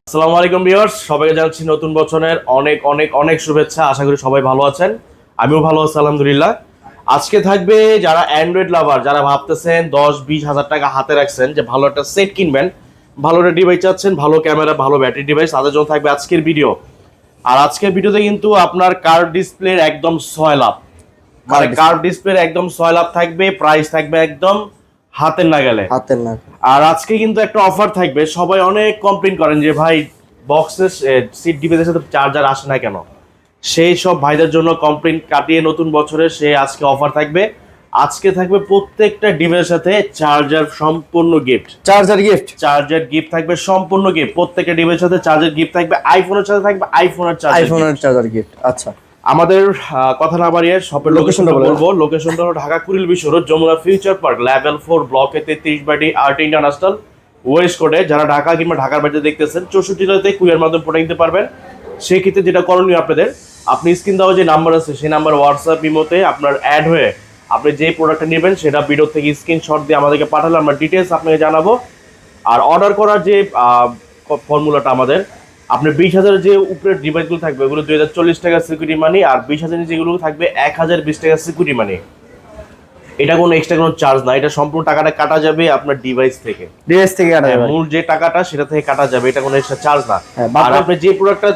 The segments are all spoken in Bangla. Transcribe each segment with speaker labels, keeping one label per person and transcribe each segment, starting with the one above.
Speaker 1: আসসালামু আলাইকুম ভিউয়ার্স, সবাইকে জানাচ্ছি নতুন বছরের অনেক অনেক অনেক শুভেচ্ছা। আশা করি সবাই ভালো আছেন, আমিও ভালো আছি আলহামদুলিল্লাহ। আজকে থাকবে যারা অ্যান্ড্রয়েড লাভার, যারা ভাবতেছেন 10-20 হাজার টাকা হাতে রাখছেন যে ভালো একটা সেট কিনবেন, ভালো একটা ডিভাইস চাচ্ছেন, ভালো ক্যামেরা, ভালো ব্যাটারি ডিভাইস, তাদের জন্য থাকবে আজকের ভিডিও। আর আজকের ভিডিওতে কিন্তু আপনার কার্ভ ডিসপ্লের একদম 6 লাখ, মানে কার্ভ ডিসপ্লের একদম 6 লাখ থাকবে, প্রাইস থাকবে একদম হাতের নাগালে। আর আজকে কিন্তু একটা অফার থাকবে। সবাই অনেক কমপ্লেইন করেন যে ভাই বক্সের সিট ডিভাইসের সাথে চার্জার আসে না কেন। সেই সব ভাইদের জন্য কমপ্লেইন কাটিয়ে নতুন বছরে সে আজকে অফার থাকবে। আজকে থাকবে প্রত্যেকটা ডিভাইসের সাথে চার্জার সম্পূর্ণ গিফট, চার্জার গিফট থাকবে সম্পূর্ণ গিফট। প্রত্যেকটা ডিভাইসের সাথে চার্জার গিফট থাকবে, আইফোনের সাথে থাকবে আইফোনের
Speaker 2: চার্জার গিফট। আচ্ছা,
Speaker 1: আমাদের কথা না বাড়িয়ে শপের লোকেশনটা বলবো। লোকেশনটা হলো Dhaka Kuril Bishwa road, Jamuna future park, level 4, ব্লকে 33/D, আর্ট ইন্টারন্যাশনাল, ওয়েস্ট কোডে। যারা ঢাকা কিংবা ঢাকার বাইরে দেখতেছেন 64 জেলাতে কুরিয়ার মাধ্যমে প্রোডাক্ট নিতে পারবেন। সেই ক্ষেত্রে যেটা করণীয় আপনাদের, আপনি স্ক্রিন দেওয়া যে নাম্বার আছে সেই নাম্বার হোয়াটসঅ্যাপ ইমোতে আপনার অ্যাড হয়ে আপনি যে প্রোডাক্টটা নেবেন সেটা ভিডিও থেকে স্ক্রিনশট দিয়ে আমাদেরকে পাঠালে আমরা ডিটেলস আপনাকে জানাবো। আর অর্ডার করার যে ফর্মুলাটা আমাদের, আপনার 20,000 যে উপরের ডিভাইসগুলো থাকবে ওগুলো 2040 টাকা সিকিউরিটি মানি, আর 20,000 যেগুলো থাকবে 1020 টাকা সিকিউরিটি মানি। এটা কোনো এক্সট্রা কোনো চার্জ না, এটা সম্পূর্ণ টাকাটা কাটা যাবে আপনার ডিভাইস থেকে কাটা যাবে, মূল যে টাকাটা সেটা থেকে কাটা যাবে, এটা কোনো এক্সট্রা চার্জ না। আর আপনি যে প্রোডাক্টটা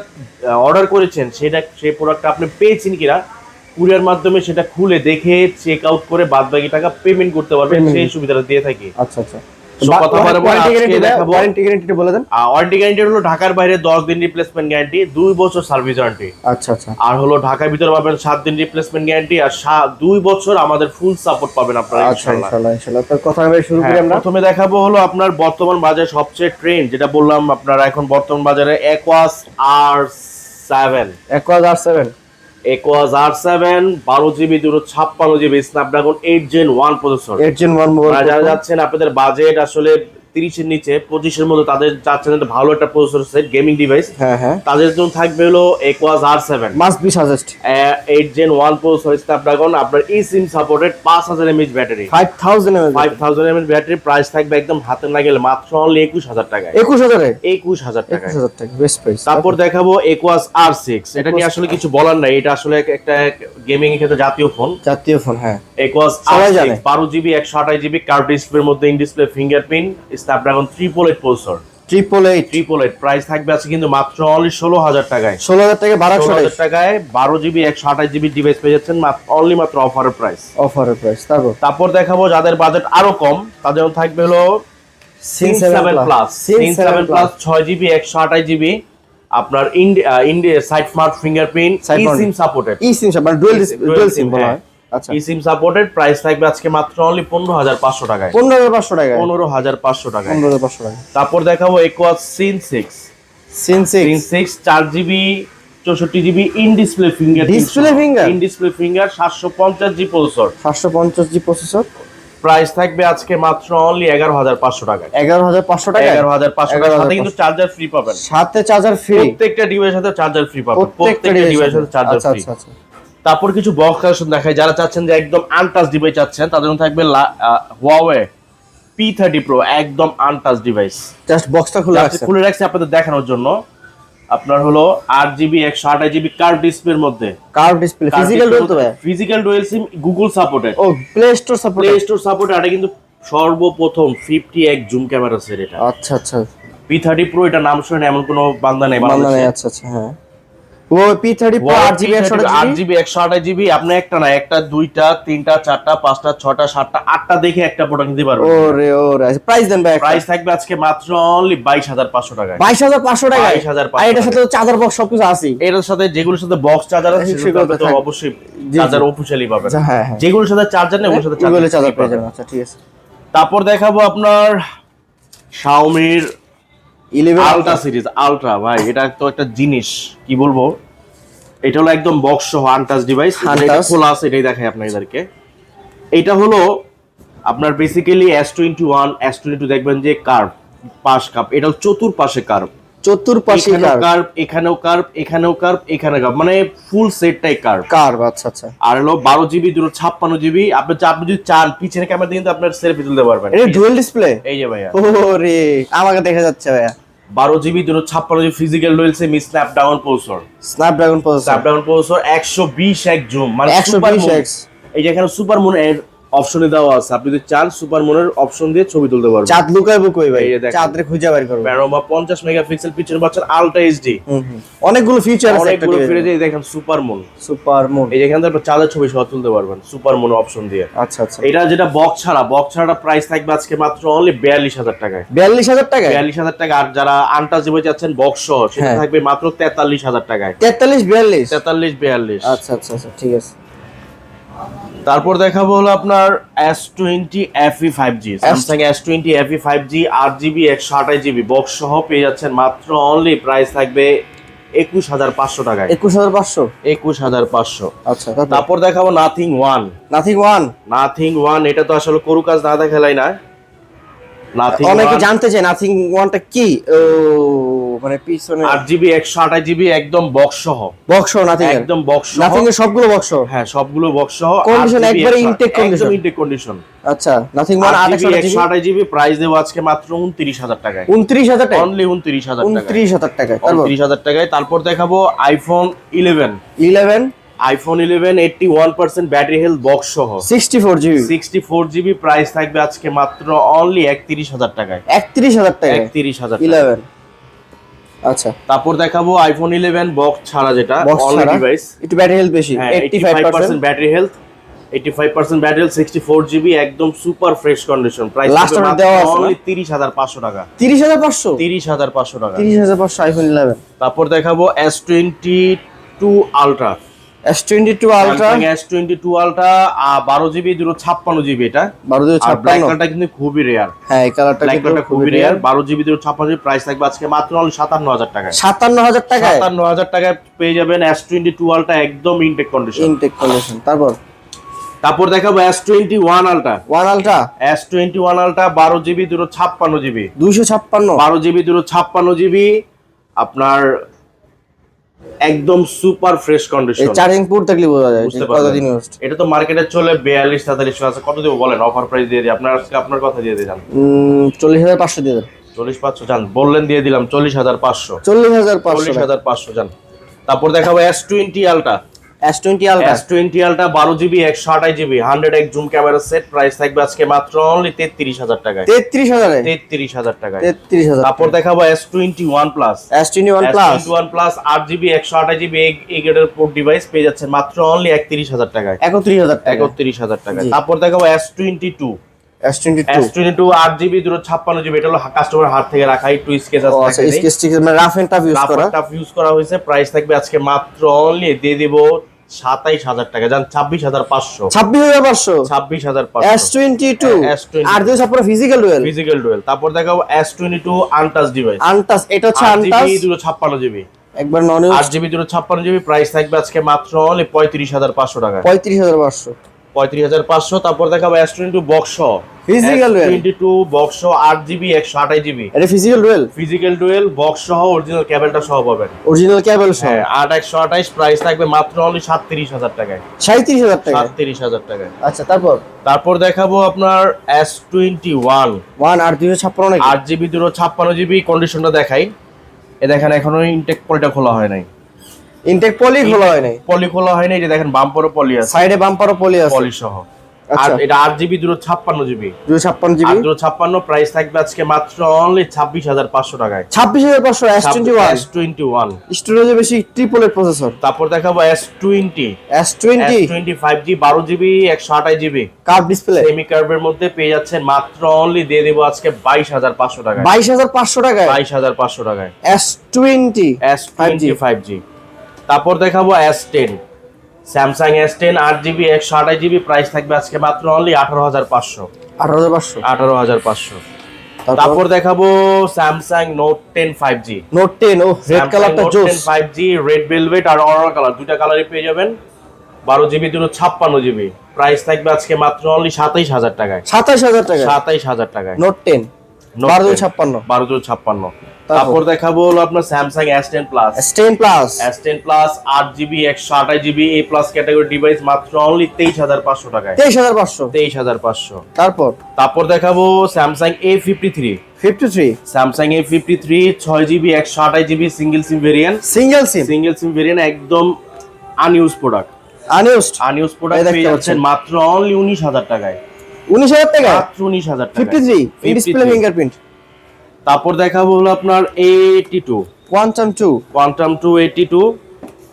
Speaker 1: অর্ডার করেছেন সেই প্রোডাক্টটা আপনি পেয়েছেন কিনা কুরিয়ার মাধ্যমে সেটা খুলে দেখে চেক আউট করে বাদবাকি টাকা পেমেন্ট করতে পারবেন, সেই সুবিধাটা দিয়ে থাকি।
Speaker 2: আচ্ছা আচ্ছা,
Speaker 1: ওয়ারেন্টি হলো ঢাকার বাইরে 10 দিন রিপ্লেসমেন্ট গ্যারান্টি, 2 বছর সার্ভিস ওয়ারেন্টি।
Speaker 2: আচ্ছা আচ্ছা,
Speaker 1: আর হলো ঢাকার ভিতরে পাবেন 7 দিন রিপ্লেসমেন্ট গ্যারান্টি, আর 2 বছর আমাদের ফুল সাপোর্ট পাবেন আপনারা ইনশাআল্লাহ।
Speaker 2: তার কথা বলে শুরু করি আমরা।
Speaker 1: প্রথমে দেখাবো হলো আপনার বর্তমান বাজারে সবচেয়ে ট্রেন্ড, যেটা বললাম আপনারা এখন বর্তমান বাজারে Aquos R7, Aquos R7 12GB 256GB Snapdragon 8 Gen 1 processor. যারা যাচ্ছেন আপনাদের বাজেট আসলে 30 এর নিচে 25 এর মধ্যে, তাদের চাচ্ছেন একটা ভালো একটা প্রসেসর সেট গেমিং ডিভাইস, তাদের জন্য থাকবে হলো Aquos R7
Speaker 2: must be suggest
Speaker 1: 8 Gen 1 processor Snapdragon, আপনার eSIM supported, 5000 mAh battery, 5000 mAh battery. Price থাকবে একদম হাতের নাগালে মাত্র অনলি 21000 টাকায়। 21000 টাকায়
Speaker 2: বেস্ট প্রাইস।
Speaker 1: তারপর দেখাবো Aquos R6। এটা নিয়ে আসলে কিছু বলার নাই, এটা আসলে একটা গেমিং এর ক্ষেত্রে জাতীয় ফোন।
Speaker 2: হ্যাঁ,
Speaker 1: Aquos R6 12GB 128GB curve ডিসপ্লের মধ্যে in display fingerprint, Snapdragon 888 processor, 888 price থাকবে আছে কিন্তু মাত্র অনলি 16000 টাকায়।
Speaker 2: 16000
Speaker 1: টাকায় 12GB 128GB ডিভাইস পেয়ে যাচ্ছেন অনলি মাত্র অফারের প্রাইস। তারপর দেখাবো যাদের বাজেট আরো কম, তাদের জন্য থাকবে হলো Sin 7 Plus 6GB 128GB, আপনার India side smart fingerprint, eSIM supported,
Speaker 2: dual SIM বলা হয়।
Speaker 1: আচ্ছা, eSIM সাপোর্টেড। প্রাইস থাকবে আজকে মাত্র অনলি 15500 টাকায়। 15500 টাকায়। তারপর দেখাবো Aquos Sin 6 4GB 64GB in display finger, 750G processor. Price থাকবে আজকে মাত্র অনলি 11500 টাকায়।
Speaker 2: 11500 টাকা,
Speaker 1: 11500 টাকা, সাথে কিন্তু চার্জার ফ্রি পাবেন। প্রত্যেকটা ডিভাইসের সাথে চার্জার ফ্রি পাবেন, তারপর কিছু বক্স কালেকশন দেখাই। যারা চাচ্ছেন যে একদম আনটাচ ডিভাইস চাচ্ছেন, তাদের জন্য থাকবে Huawei P30 Pro, একদম আনটাচ ডিভাইস।
Speaker 2: জাস্ট বক্সটা
Speaker 1: খুলে রাখছি আপনাদের দেখানোর জন্য। আপনার হলো 8GB 128GB কার্ভ ডিসপ্লের মধ্যে, physical dual SIM, Google supported,
Speaker 2: Play Store
Speaker 1: supported. এটা কিন্তু সর্বপ্রথম 50x জুম ক্যামেরা সেট এটা।
Speaker 2: আচ্ছা আচ্ছা,
Speaker 1: P30 Pro, এটা নাম শুনে এমন কোনো বান্দা নেই বাংলাদেশে।
Speaker 2: আচ্ছা আচ্ছা, হ্যাঁ, ও P30 Pro
Speaker 1: 8GB 128GB, আপনি একটা না, একটা, দুইটা, তিনটা, চারটা, পাঁচটা, ছটা, সাতটা, আটটা দেখে একটা প্রোডাক্ট নিতে পারবেন।
Speaker 2: ওরে প্রাইস দেন ভাই।
Speaker 1: প্রাইস থাকবে আজকে মাত্র অনলি 22500 টাকায়।
Speaker 2: 22500 টাকা।
Speaker 1: 22500।
Speaker 2: আর এটার সাথে চার্জার বক্স সবকিছু আছে।
Speaker 1: এটার সাথে যেগুলোর সাথে বক্স চার্জার আছে সেগুলো তো অবশ্যই চার্জার অফিশিয়ালি পাবেন।
Speaker 2: হ্যাঁ,
Speaker 1: যেগুলোর সাথে চার্জার নেই ওগুলোর সাথে চার্জার
Speaker 2: পেয়ে যাবেন। আচ্ছা, ঠিক আছে।
Speaker 1: তারপর দেখাবো আপনার Xiaomi 11 আলট্রা সিরিজ। আলট্রা ভাই, এটা তো একটা জিনিস, কি বলবো, এটা হলো একদম বক্স সহ আনটাচ ডিভাইস। এটা খোলা আছে, এটাই দেখাই আপনাদেরকে। এটা হলো আপনার বেসিক্যালি S21 S22, দেখবেন যে কার্ভ পাশ কার্ভ, এটা চতুর্পাশে কার্ভ, এখানেও কার্ভ, মানে ফুল সেটটাই কার্ভ।
Speaker 2: আচ্ছা আচ্ছা।
Speaker 1: আর হলো 12GB 256GB। আপনি যদি চান পিছনে ক্যামেরা দিয়ে কিন্তু আপনার সেলফি তুলতে পারবেন।
Speaker 2: এটা ডুয়াল ডিসপ্লে।
Speaker 1: এই যে ভাইয়া,
Speaker 2: ওরে আমাকে দেখা যাচ্ছে ভাইয়া।
Speaker 1: 12 GB 256 ফিজিক্যাল ডুয়েল সিম Snapdragon processor.
Speaker 2: Snapdragon processor.
Speaker 1: Snapdragon processor 120 এক জুম, মানে
Speaker 2: 120x।
Speaker 1: এই যে এখানে সুপার মুন এর অপশনে দেওয়া আছে, আপনি যদি চান সুপার মুনের অপশন দিয়ে ছবি তুলতে পারবেন।
Speaker 2: চাঁদ লুকাইবো কই ভাই,
Speaker 1: এই যে দেখেন।
Speaker 2: চাঁদরে খুঁজে বের করব।
Speaker 1: প্যানোরামা 50 মেগাপিক্সেল পিছনে পাচ্ছেন আলট্রা এইচডি,
Speaker 2: অনেকগুলো ফিচার আছে একটা
Speaker 1: অনেকগুলো
Speaker 2: টিভিতে।
Speaker 1: ফিরে দিয়ে দেখেন সুপার মুন,
Speaker 2: সুপার মুন।
Speaker 1: এই যে এখান থেকে চাঁদের ছবি সহ তুলতে পারবেন সুপার মুন অপশন দিয়ে।
Speaker 2: আচ্ছা আচ্ছা।
Speaker 1: এটা যেটা বক্স ছাড়া প্রাইস থাকবে আজকে মাত্র অনলি 42000 টাকায়।
Speaker 2: 42000 টাকা?
Speaker 1: 42000 টাকা। আর যারা আনটাচেবল চাচ্ছেন বক্স সহ, সেটা
Speaker 2: হ্যাঁ।
Speaker 1: থাকবে মাত্র 43000 টাকায়।
Speaker 2: 43 42?
Speaker 1: 43 42।
Speaker 2: আচ্ছা আচ্ছা আচ্ছা, ঠিক আছে।
Speaker 1: তারপর দেখাবো হলো আপনার S20 FE 5G, Samsung S20 FE 5G 8GB 128GB box সহ পেয়ে যাচ্ছেন মাত্র অনলি প্রাইস থাকবে 21500 টাকায়।
Speaker 2: 21500?
Speaker 1: 21500।
Speaker 2: আচ্ছা।
Speaker 1: তারপর দেখাবো নাথিং ওয়ান।
Speaker 2: নাথিং 1?
Speaker 1: এটা তো আসলে করু কাজ না দেখালাই না। নাথিং
Speaker 2: অনেকে জানতে চায় নাথিং 1টা কি। ও মানে পিছনে
Speaker 1: 8GB 128GB একদম বক্স সহ।
Speaker 2: বক্স নাথিং এর?
Speaker 1: একদম বক্স সহ।
Speaker 2: নাথিং এর সবগুলো বক্স?
Speaker 1: হ্যাঁ, সবগুলো বক্স সহ।
Speaker 2: কন্ডিশন একবারে ইনটেক কন্ডিশন?
Speaker 1: একদম ইনটেক কন্ডিশন।
Speaker 2: আচ্ছা, নাথিং 1
Speaker 1: 128GB প্রাইস দেব আজকে মাত্র 29000 টাকায়।
Speaker 2: 29000 টাকা?
Speaker 1: অনলি 29000 টাকা।
Speaker 2: 29000 টাকা।
Speaker 1: 29000 টাকায়। তারপর দেখাবো iPhone 11। IPhone 11 81% battery health box সহ
Speaker 2: 64GB
Speaker 1: 64GB প্রাইস থাকবে আজকে মাত্র অনলি 31000 টাকায়।
Speaker 2: 31000 টাকা?
Speaker 1: 31000
Speaker 2: 11। আচ্ছা।
Speaker 1: তারপর দেখাবো আইফোন 11 বক্স ছাড়া, যেটা
Speaker 2: বক্স
Speaker 1: অনলি
Speaker 2: ছাড়া
Speaker 1: ডিভাইস।
Speaker 2: একটু ব্যাটারি হেলথ বেশি, 85%
Speaker 1: battery health, 85% battery health, 64GB একদম super fresh condition. Price
Speaker 2: last order দেওয়া আছে
Speaker 1: অনলি 30500 টাকা।
Speaker 2: 30500?
Speaker 1: 30500 টাকা।
Speaker 2: 30500 আইফোন 11।
Speaker 1: তারপর দেখাবো S22 ultra.
Speaker 2: S22 ultra?
Speaker 1: S22 ultra 12GB 256GB এটা।
Speaker 2: 1256?
Speaker 1: ব্ল্যাক কালারটা কিন্তু খুবই রেয়ার।
Speaker 2: হ্যাঁ, এই কালারটা কিন্তু
Speaker 1: খুবই রেয়ার। 12GB 256GB প্রাইস থাকবে আজকে মাত্র অনলি 57000 টাকায়।
Speaker 2: 57000 টাকায়?
Speaker 1: 57000 টাকায় পেয়ে যাবেন S22 আলট্রা একদম ইনটেক কন্ডিশন। তারপর দেখাবো S21 ultra. S21 ultra 12GB 256GB
Speaker 2: 256?
Speaker 1: 12GB 256GB আপনার একদম সুপার ফ্রেশ কন্ডিশন।
Speaker 2: এই চার্জিং পোর্ট থাকলে বোঝা যায় কতদিন ইউজ।
Speaker 1: এটা তো মার্কেটে চলে 42-43 আছে। কত দেব বলেন? অফার প্রাইস দিয়ে দিই আপনার, আজকে আপনার কথা দিয়ে দিলাম।
Speaker 2: 40500 দিয়ে দেন।
Speaker 1: 40500 জান বললেন, দিয়ে দিলাম 40500।
Speaker 2: 40500
Speaker 1: জান। তারপর দেখাবো S20 ultra.
Speaker 2: S20 ultra?
Speaker 1: S20 ultra 12GB 128GB 100x zoom camera set price থাকবে আজকে মাত্র অনলি 33000 টাকায়।
Speaker 2: 33000?
Speaker 1: 33000 টাকায়।
Speaker 2: 33000।
Speaker 1: তারপর দেখাবো S21 plus.
Speaker 2: S21
Speaker 1: plus 8GB 128GB এই গ্রেডের পোর্ট ডিভাইস পেয়ে যাচ্ছে মাত্র অনলি 31000 টাকায়।
Speaker 2: 31000
Speaker 1: টাকায়। তারপর দেখাবো S22 8GB 256GB এটা হলো কাস্টমার হাত থেকে রাখা, একটু স্কেচ আছে।
Speaker 2: স্কেচ ঠিক মানে রাফ এন্ড টাফ
Speaker 1: ইউজ করা হয়েছে। প্রাইস থাকবে আজকে মাত্র অনলি দিয়ে দেব 27000 টাকা। জান 26500। 26500
Speaker 2: S22
Speaker 1: S22
Speaker 2: আর 256
Speaker 1: ফিজিক্যাল ডুয়েল। তারপর দেখাবো S22 আনটাচ ডিভাইস।
Speaker 2: এটা হচ্ছে আনটাচ
Speaker 1: 256GB
Speaker 2: একবার নন ইউজ।
Speaker 1: 8GB 256GB প্রাইস থাকবে আজকে মাত্র অনলি 35500 টাকা।
Speaker 2: 35500।
Speaker 1: তারপর দেখাবো S22 box
Speaker 2: physical dual.
Speaker 1: 22 box 8GB 128GB
Speaker 2: এটা
Speaker 1: ফিজিক্যাল ডুয়েল বক্স সহ অরিজিনাল কেবলটা সহ পাবেন।
Speaker 2: অরিজিনাল কেবল সহ।
Speaker 1: হ্যাঁ, 8128 প্রাইস থাকবে মাত্র অনলি 37000 টাকায়।
Speaker 2: 37000 টাকা?
Speaker 1: 37000 টাকায়।
Speaker 2: আচ্ছা।
Speaker 1: তারপর দেখাবো আপনার S21
Speaker 2: আর 256 নাকি?
Speaker 1: 8GB 256GB কন্ডিশনটা দেখাই। এ দেখেন এখনো ইনটেক পলিটা খোলা হয় নাই।
Speaker 2: ইনটেক পলি খোলা হয় নাই?
Speaker 1: পলি খোলা হয় নাই, যে দেখেন বাম্পারও পলি আছে,
Speaker 2: সাইডে বাম্পারও পলি আছে,
Speaker 1: পলি সহ।
Speaker 2: আচ্ছা।
Speaker 1: আর এটা 8GB 256GB
Speaker 2: 256
Speaker 1: প্রাইস থাকবে আজকে মাত্র অনলি 26500 টাকায়।
Speaker 2: 26500 S21 স্টোরেজে বেশি ট্রিপল এর প্রসেসর।
Speaker 1: তারপর দেখাবো S20 5G 12GB 128GB
Speaker 2: curve display
Speaker 1: semi কার্ভের মধ্যে পেয়ে যাচ্ছেন মাত্র অনলি দিয়ে দেব আজকে 22500 টাকায়।
Speaker 2: 22500 টাকায়?
Speaker 1: 22500 টাকায়
Speaker 2: S20
Speaker 1: 5G। তারপর দেখাবো S10 Samsung S10 8GB 128GB price থাকবে আজকে মাত্র অনলি 18500। 18500। তারপর দেখাবো Samsung Note 10 5G।
Speaker 2: রেড কালারটা জোস।
Speaker 1: 5G রেড ভেলভেট আর অরেঞ্জ কালার, দুইটা কালারই পেয়ে যাবেন। 12GB 256GB প্রাইস থাকবে আজকে মাত্র অনলি 27000 টাকায়।
Speaker 2: 27000 টাকা?
Speaker 1: 27000 টাকায়।
Speaker 2: Note 10 1256
Speaker 1: 1256। তারপর দেখাবো হলো আপনার Samsung S10 plus.
Speaker 2: S10 plus
Speaker 1: 8GB 128GB A plus category device মাত্র অনলি 23500 টাকায়।
Speaker 2: 23500
Speaker 1: 23500।
Speaker 2: তারপর
Speaker 1: দেখাবো Samsung A53।
Speaker 2: 53
Speaker 1: Samsung A53 6GB 128GB single SIM variant. Single SIM variant একদম আনইউজ প্রোডাক্ট। আনইউজ প্রোডাক্ট পেয়ে যাচ্ছেন মাত্র অনলি 19000 টাকায়।
Speaker 2: 19000 টাকা
Speaker 1: মাত্র 19000 টাকায়।
Speaker 2: 53 ইন ডিসপ্লে ফিঙ্গারপ্রিন্ট।
Speaker 1: তারপর দেখাবো হলো আপনার A82 কোয়ান্টাম 2 82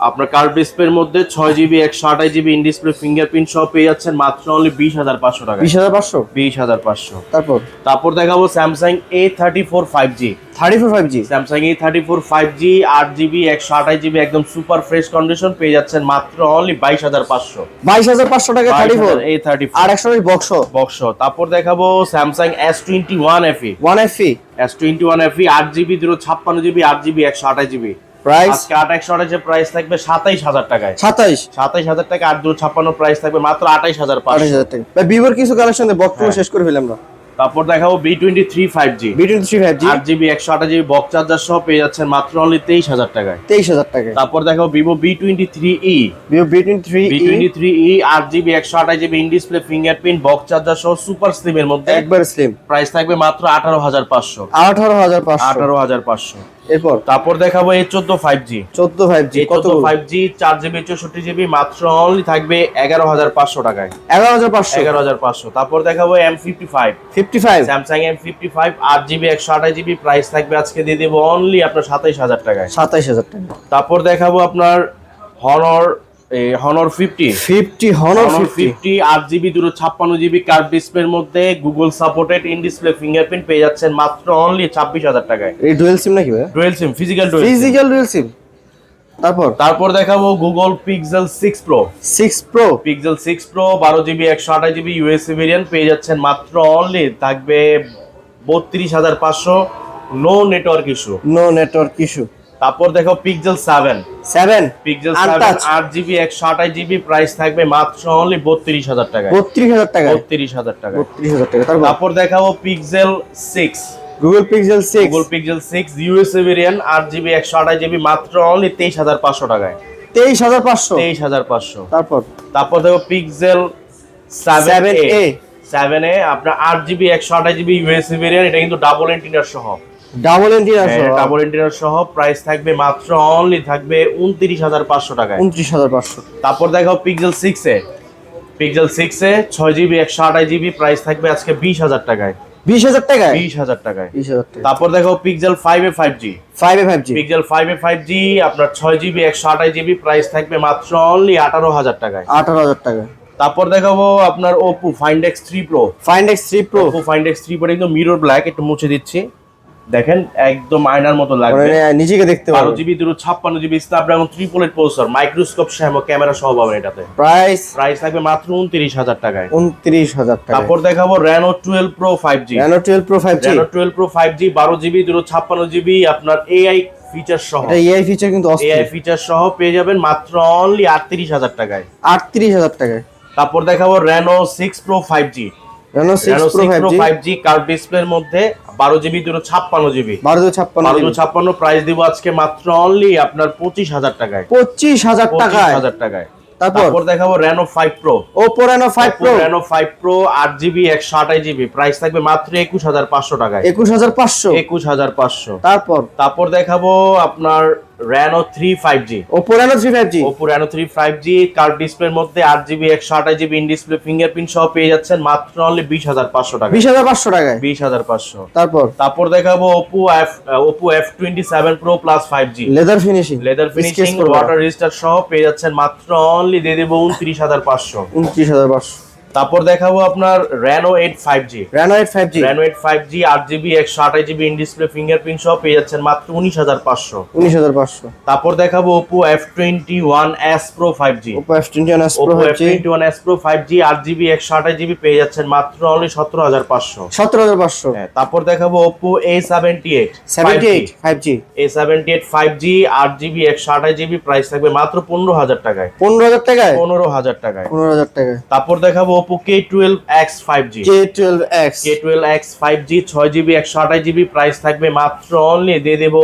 Speaker 1: আপনার কার্ভ ডিসপ্লের মধ্যে 6GB 128GB in display fingerprint সহ পেয়ে যাচ্ছেন মাত্র অনলি 20500 টাকা। 20500। তারপর দেখাবো Samsung A34 5G। Samsung A34 5G 8GB 128GB একদম সুপার ফ্রেশ কন্ডিশন পেয়ে যাচ্ছেন মাত্র অনলি 22500
Speaker 2: টাকা 34
Speaker 1: A34
Speaker 2: আর 100
Speaker 1: বক্স। তারপর দেখাবো Samsung S21 FE। S21 FE 8GB 256GB 8GB 128GB
Speaker 2: price
Speaker 1: আজকে 8128 প্রাইস থাকবে 27000 টাকায়। 27000 টাকা 8256 প্রাইস থাকবে মাত্র 28500
Speaker 2: টাকা। ভাই ভিভোর কিছু কালেকশন দে বক্স শেষ করে ফেললাম না।
Speaker 1: তারপর দেখাবো B23 5G 8GB 128GB box charger সহ পেয়ে যাচ্ছেন মাত্র অনলি 23000 টাকায়। তারপর দেখাবো Vivo B23e 8GB 128GB in display fingerprint box charger সহ সুপার স্লিম এর মধ্যে
Speaker 2: একবার স্লিম
Speaker 1: প্রাইস থাকবে মাত্র 18500।
Speaker 2: 18500
Speaker 1: এরপর তারপর দেখাবো A14 5G কত 5G 4GB 64GB মাত্র অনলি থাকবে 11500 টাকায়। 11500। তারপর দেখাবো M55 Samsung M55 8GB 128GB price থাকবে আজকে দিয়ে দেব অনলি আপনার 27000 টাকায়। তারপর দেখাবো আপনার Honor 50 8GB 256GB কার্ভ ডিসপ্লের মধ্যে Google supported in display fingerprint পেয়ে যাচ্ছেন মাত্র অনলি 26000 টাকায়।
Speaker 2: এই ডুয়াল সিম নাকি ভাই?
Speaker 1: ডুয়াল সিম ফিজিক্যাল
Speaker 2: ডুয়াল সিম।
Speaker 1: তারপর দেখাবো Google Pixel 6 Pro 12GB 128GB USB variant পেয়ে যাচ্ছেন মাত্র অনলি থাকবে 32500 নো নেটওয়ার্ক ইস্যু। তারপর দেখো Pixel 7 8GB 128GB প্রাইস থাকবে মাত্র অনলি 32000 টাকায়। 32000 টাকা। তারপর দেখাবো Pixel 6
Speaker 2: Google Pixel 6
Speaker 1: USA variant 8GB 128GB মাত্র অনলি 23500 টাকায়। 23500। তারপর দেখো Pixel 7a আপনার 8GB 128GB ইউএসএ ভেরিয়েন্ট এটা কিন্তু ডাবল এন্টিনার সহ প্রাইস থাকবে মাত্র অনলি থাকবে 29500 টাকায়।
Speaker 2: 29500।
Speaker 1: তারপর দেখো Pixel 6 এ 6GB 128GB প্রাইস থাকবে আজকে 20000 টাকায়।
Speaker 2: 20000 টাকায়।
Speaker 1: তারপর দেখো Pixel 5a 5G Pixel 5a 5G আপনার 6GB 128GB প্রাইস থাকবে মাত্র অনলি 18000 টাকায়। তারপর দেখাবো আপনার Oppo Find X3 Pro Oppo Find X3 Pro একদম মিরর ব্ল্যাক, একটু মুছে দিচ্ছি দেখেন একদম আয়নার মতো লাগবে,
Speaker 2: নিজেকে দেখতে পারবেন।
Speaker 1: 12GB 256GB Snapdragon triplet processor microscope শ্যামো ক্যামেরা সহ পাবেন এটাতে। প্রাইস থাকবে মাত্র 29000 টাকায়।
Speaker 2: 29000 টাকা।
Speaker 1: তারপর দেখাবো Reno 12 Pro 5G 12GB 256GB আপনার AI ফিচার সহ।
Speaker 2: এটা AI ফিচার কিন্তু
Speaker 1: AI ফিচার সহ পেয়ে যাবেন মাত্র অনলি 38000 টাকায়।
Speaker 2: 38000 টাকায়।
Speaker 1: তারপর দেখাবো Reno 6 Pro 5G Reno 6 Pro 5G curve ডিসপ্লের মধ্যে 12GB 256GB 1256 প্রাইস দিব আজকে মাত্র অনলি আপনার 25000 টাকায়।
Speaker 2: 25000 টাকায়।
Speaker 1: তারপর দেখাবো Reno 5 Pro
Speaker 2: Oppo Reno
Speaker 1: 5 Pro 8GB 128GB price থাকবে মাত্র 21500 টাকায়। 21500। তারপর দেখাবো আপনার Reno 3 5G
Speaker 2: Oppo Reno 3 5G
Speaker 1: curve ডিসপ্লের মধ্যে 8GB 128GB in display fingerprint সহ পেয়ে যাচ্ছেন মাত্র অনলি 20500 টাকা। 20500। তারপর দেখাবো Oppo F27 Pro Plus 5G
Speaker 2: leather finishing
Speaker 1: water register সহ পেয়ে যাচ্ছেন মাত্র অনলি দিয়ে দেব 29500। তারপর দেখাবো আপনার Reno 8 5G 8GB 128GB in display fingerprint সহ পেয়ে যাচ্ছেন মাত্র 19500। তারপর দেখাবো Oppo F21s Pro 5G F21s Pro 5G 8GB 128GB পেয়ে যাচ্ছেন মাত্র অনলি 17500। তারপর দেখাবো Oppo A78 5G 8GB 128GB price থাকবে মাত্র 15000 টাকায়। 15000 টাকায়। তারপর দেখাবো Oppo K12X 5G।
Speaker 2: K12X
Speaker 1: K12X 5G 6GB 128GB, price থাকবে মাত্র অনলি দিয়ে দেব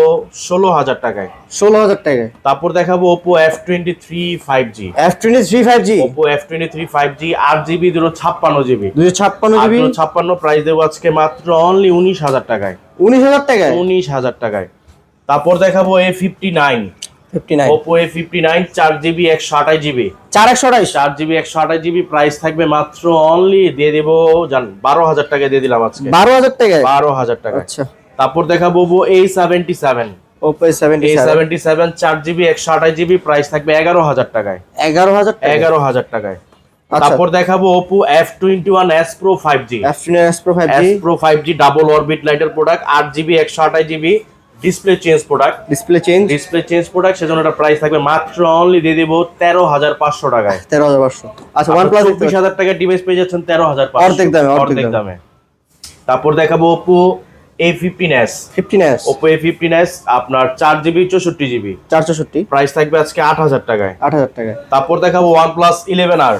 Speaker 1: 16,000 টাকায়।
Speaker 2: 16,000 টাকায়।
Speaker 1: তারপর দেখাবো Oppo F23 5G।
Speaker 2: F23 5G
Speaker 1: Oppo F23 5G 8GB 256GB।
Speaker 2: 256GB
Speaker 1: 256 price দেবো আজকে মাত্র অনলি 19,000 টাকায়।
Speaker 2: 19,000 টাকায়।
Speaker 1: 19,000 টাকায়। তারপর দেখাবো A59
Speaker 2: 59
Speaker 1: Oppo A59 4GB 128GB। 4GB 128GB, price থাকবে মাত্র অনলি দিয়ে দেবো জান 12,000 টাকায় দিয়ে দিলাম আজকে।
Speaker 2: 12,000 টাকায়।
Speaker 1: 12,000 টাকা।
Speaker 2: আচ্ছা।
Speaker 1: তারপর দেখাবো A77
Speaker 2: Oppo A77
Speaker 1: 4GB 128GB, price থাকবে 11,000 টাকায়।
Speaker 2: 11,000 টাকা।
Speaker 1: 11,000 টাকায়।
Speaker 2: আচ্ছা।
Speaker 1: তারপর দেখাবো Oppo F21s Pro 5G।
Speaker 2: F21s Pro 5G
Speaker 1: S Pro 5G double orbit লাইটের product, 8GB 128GB, display change product. Display change product, সেজন্য এটা প্রাইস থাকবে মাত্র অনলি দিয়ে দেব 13,500 টাকায়।
Speaker 2: 13,500। আচ্ছা,
Speaker 1: OnePlus 24,000 টাকার ডিভাইস পেয়ে যাচ্ছেন 13,500
Speaker 2: অর্ধেক দামে।
Speaker 1: তারপর দেখাবো Oppo A15s Oppo A15s আপনার 4GB 64GB,
Speaker 2: 464
Speaker 1: প্রাইস থাকবে আজকে 8,000 টাকায়।
Speaker 2: 8,000 টাকায়।
Speaker 1: তারপর দেখাবো OnePlus 11R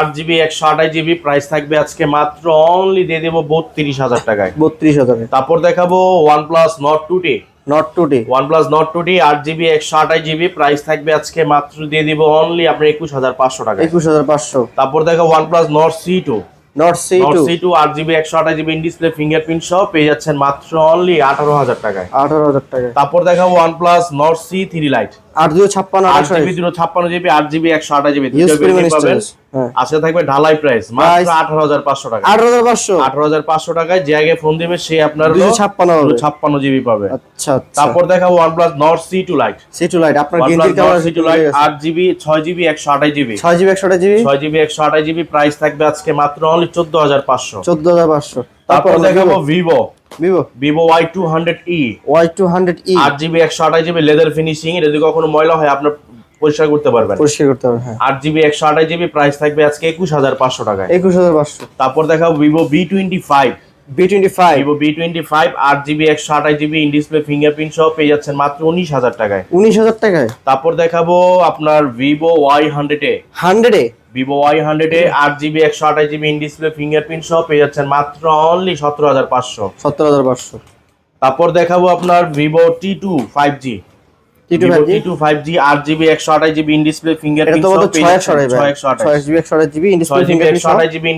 Speaker 1: 8GB 128GB, price থাকবে আজকে মাত্র অনলি দিয়ে দেব 32,000 টাকায়।
Speaker 2: 32,000।
Speaker 1: তারপর দেখাবো OnePlus Nord 2T OnePlus Nord 2T 8GB 128GB, price থাকবে আজকে মাত্র দিয়ে দিব অনলি আপনার 21,500 টাকা।
Speaker 2: 21,500।
Speaker 1: তারপর দেখো OnePlus Nord C2 8GB 128GB in display fingerprint সহ পেয়ে যাচ্ছেন মাত্র অনলি 18,000 টাকায়।
Speaker 2: 18,000 টাকায়।
Speaker 1: তারপর দেখাবো OnePlus Nord C3 Lite
Speaker 2: 8GB
Speaker 1: 256GB 8GB 128GB দুটো ভেরিয়েন্ট পাবেন। আজকে থাকবে ঢালাই প্রাইস মাত্র 18,500 টাকা। 18,500 টাকায় যে আগে ফোন দিবে সে আপনার 256GB পাবে।
Speaker 2: আচ্ছা।
Speaker 1: তারপর দেখাবো OnePlus Nord C2 Lite
Speaker 2: আপনার গেঞ্জির camera
Speaker 1: C2 Lite 8GB 6GB 128GB 6GB 128GB, price থাকবে আজকে মাত্র অনলি 14,500।
Speaker 2: 14,500।
Speaker 1: তারপর দেখাবো Vivo Y200e 8GB 128GB leather finishing, এটা যদি কখনো ময়লা হয় আপনার পরিষ্কার করতে পারবেন। 8GB 128GB, প্রাইস থাকবে আজকে 21,500 টাকায়।
Speaker 2: 21,500।
Speaker 1: তারপর দেখাবো Vivo B25 8GB 128GB in display fingerprint সহ পেয়ে যাচ্ছেন মাত্র 19,000 টাকায়।
Speaker 2: 19,000 টাকায়।
Speaker 1: তারপর দেখাবো আপনার Vivo Y100e 8GB 128GB in display fingerprint সহ পেয়ে যাচ্ছেন মাত্র অনলি 17,500।
Speaker 2: 17,500।
Speaker 1: তারপর দেখাবো আপনার Vivo T2 5G 8GB 128GB in display fingerprint সহ পেয়ে যাচ্ছেন
Speaker 2: 6GB ইন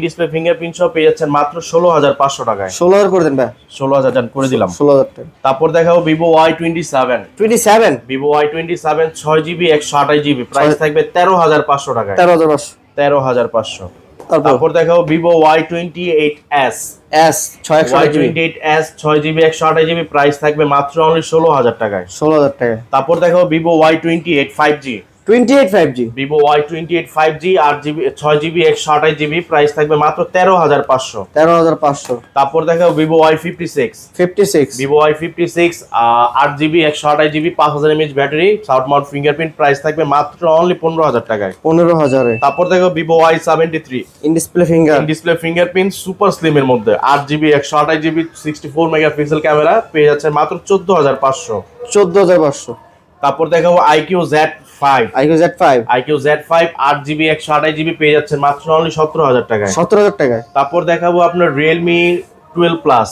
Speaker 1: ডিসপ্লে ফিঙ্গারপ্রিন্ট সহ পেয়ে যাচ্ছেন মাত্র 16,500 টাকায়।
Speaker 2: 16,000 করে দেন ভাই।
Speaker 1: 16,000 জান করে দিলাম।
Speaker 2: 16,000 টাকা।
Speaker 1: তারপর দেখাবো Vivo Y27 6GB 128GB, price থাকবে 13,500 টাকায়। 13,500। তারপর দেখাবো Vivo Y28s 6GB 128GB, price থাকবে মাত্র অনলি 16,000 টাকায়।
Speaker 2: 16,000 টাকা।
Speaker 1: তারপর দেখাবো Vivo Y28 5G Vivo Y28 5G 6GB 128GB, price থাকবে মাত্র 13,500।
Speaker 2: 13,500।
Speaker 1: তারপর দেখাবো Vivo Y56 8GB 128GB 5,000 mAh battery, south Mount fingerprint, price থাকবে মাত্র অনলি 15,000 টাকায়।
Speaker 2: 15,000।
Speaker 1: তারপর দেখো Vivo Y73
Speaker 2: in display
Speaker 1: fingerprint super slim এর মধ্যে 8GB 128GB 64 মেগাপিক্সেল ক্যামেরা পেয়ে যাচ্ছে মাত্র 14,500।
Speaker 2: 14,500।
Speaker 1: তারপর দেখাবো IQ Z5 8GB 128GB পেয়ে যাচ্ছে মাত্র অনলি 17,000 টাকায়।
Speaker 2: 17,000 টাকায়।
Speaker 1: তারপর দেখাবো আপনার Realme 12 Plus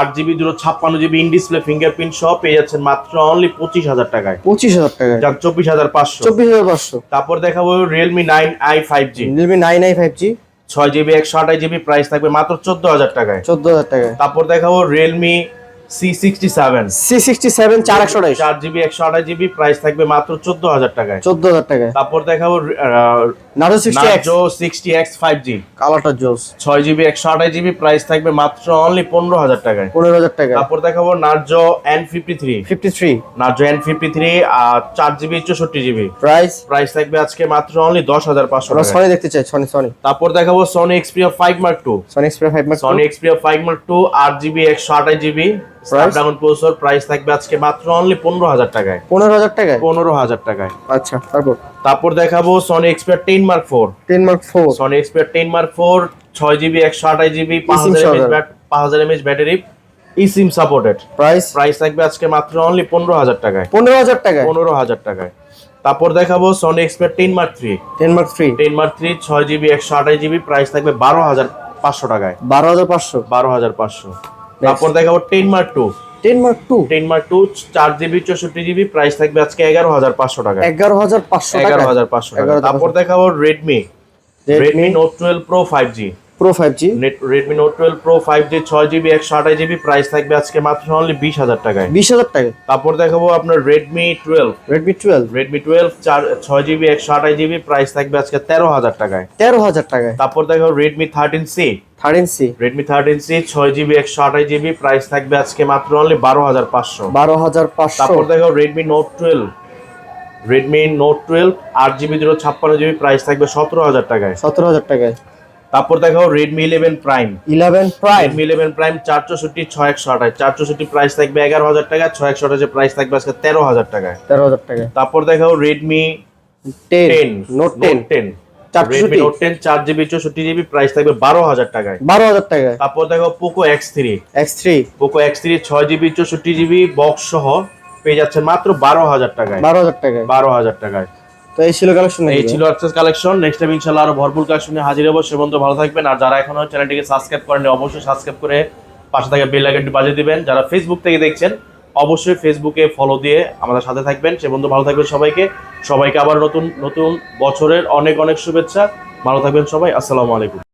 Speaker 1: 8GB 256GB in display fingerprint সহ পেয়ে যাচ্ছেন মাত্র অনলি 25,000 টাকায়।
Speaker 2: 25,000 টাকায়।
Speaker 1: 24,500।
Speaker 2: 24,500।
Speaker 1: তারপর দেখাবো Realme 9i 5G 6GB 128GB, price থাকবে মাত্র 14,000 টাকায়।
Speaker 2: 14,000 টাকায়।
Speaker 1: তারপর দেখাবো Realme C67 4GB 128GB, price থাকবে মাত্র 14,000 টাকায়।
Speaker 2: 14,000 টাকায়।
Speaker 1: তারপর দেখাবো
Speaker 2: Narzo
Speaker 1: 60X 5G
Speaker 2: কালারটা জোস
Speaker 1: 6GB 128GB, প্রাইস থাকবে মাত্র অনলি 15,000 টাকায়।
Speaker 2: 15,000 টাকা।
Speaker 1: তারপর দেখাবো Narzo N53 4GB 64GB, price থাকবে আজকে মাত্র অনলি 10,500 টাকা।
Speaker 2: সনি দেখতে চাই সনি।
Speaker 1: তারপর দেখাবো Sony Xperia 5 Mark II 8GB 128GB Snapdragon processor, price থাকবে আজকে মাত্র অনলি 15,000 টাকায়। 15,000 টাকায়।
Speaker 2: আচ্ছা।
Speaker 1: তারপর দেখাবো Sony Xperia 10 Mark IV 6GB 128GB 5,000 mAh battery, eSIM supported, price থাকবে আজকে মাত্র অনলি 15,000 টাকায়। 15,000 টাকায়। তারপর দেখাবো Sony expert 10 mark 3।
Speaker 2: 10 mark 3
Speaker 1: 10 mark 3 6GB 128GB, price থাকবে 12,500 টাকায়।
Speaker 2: 12,500।
Speaker 1: 12,500। তারপর দেখাবো 10 mark 2।
Speaker 2: 10 mark 2
Speaker 1: 10 mark 2 4GB 64GB, price থাকবে আজকে 11,500 টাকায়।
Speaker 2: 11,500 টাকা।
Speaker 1: 11,500 টাকা। তারপর দেখাবো Redmi note 12 pro 5G।
Speaker 2: Pro 5G।
Speaker 1: Redmi note 12 pro 5G 6GB 128GB, price থাকবে আজকে মাত্র অনলি 20,000 টাকায়।
Speaker 2: 20,000 টাকা।
Speaker 1: তারপর দেখাবো আপনার রেডমি 12 6GB 128GB, প্রাইস থাকবে আজকে 13,000 টাকায়।
Speaker 2: 13,000 টাকায়।
Speaker 1: তারপর দেখাবো Redmi 13C। 6GB 128GB, price থাকবে আজকে মাত্র অনলি 12,500।
Speaker 2: 12,500।
Speaker 1: তারপর দেখাবো Redmi note 12 8GB 256GB, price থাকবে 17,000 টাকায়।
Speaker 2: 17,000 টাকায়।
Speaker 1: তারপর দেখাবো Redmi 11 prime.
Speaker 2: 11 prime.
Speaker 1: Redmi 11 prime 464 6/128, 464 price থাকবে 11,000 টাকা, 6/128 এর প্রাইস থাকবে আজকে 13,000 টাকায়।
Speaker 2: 13,000 টাকায়।
Speaker 1: তারপর দেখাবো Redmi
Speaker 2: 10 note 10
Speaker 1: Redmi note 10 4GB 64GB, price থাকবে 12,000 টাকায়।
Speaker 2: 12,000 টাকায়।
Speaker 1: তারপর দেখো Poco X3।
Speaker 2: X3
Speaker 1: 6GB 64GB box সহ পেয়ে যাচ্ছে মাত্র 12,000 টাকায়।
Speaker 2: 12,000 টাকায়।
Speaker 1: 12,000 টাকায়।
Speaker 2: তো এই ছিল কালেকশন।
Speaker 1: এই ছিল আজকের কালেকশন। নেক্সট টাইম ইনশাআল্লাহ আরো ভরপুর কালেকশন নিয়ে হাজির হবো। সে পর্যন্ত ভালো থাকবেন। আর যারা এখনো চ্যানেলটিকে সাবস্ক্রাইব করেননি, অবশ্যই সাবস্ক্রাইব করে পাশে থাকা বেল আইকনটি বাজিয়ে দিবেন। যারা ফেসবুক থেকে দেখছেন, অবশ্যই ফেসবুকে ফলো দিয়ে আমাদের সাথে থাকবেন। সে পর্যন্ত ভালো থাকবেন সবাইকে আবার নতুন বছরের অনেক শুভেচ্ছা। ভালো থাকবেন সবাই। আসসালামু আলাইকুম।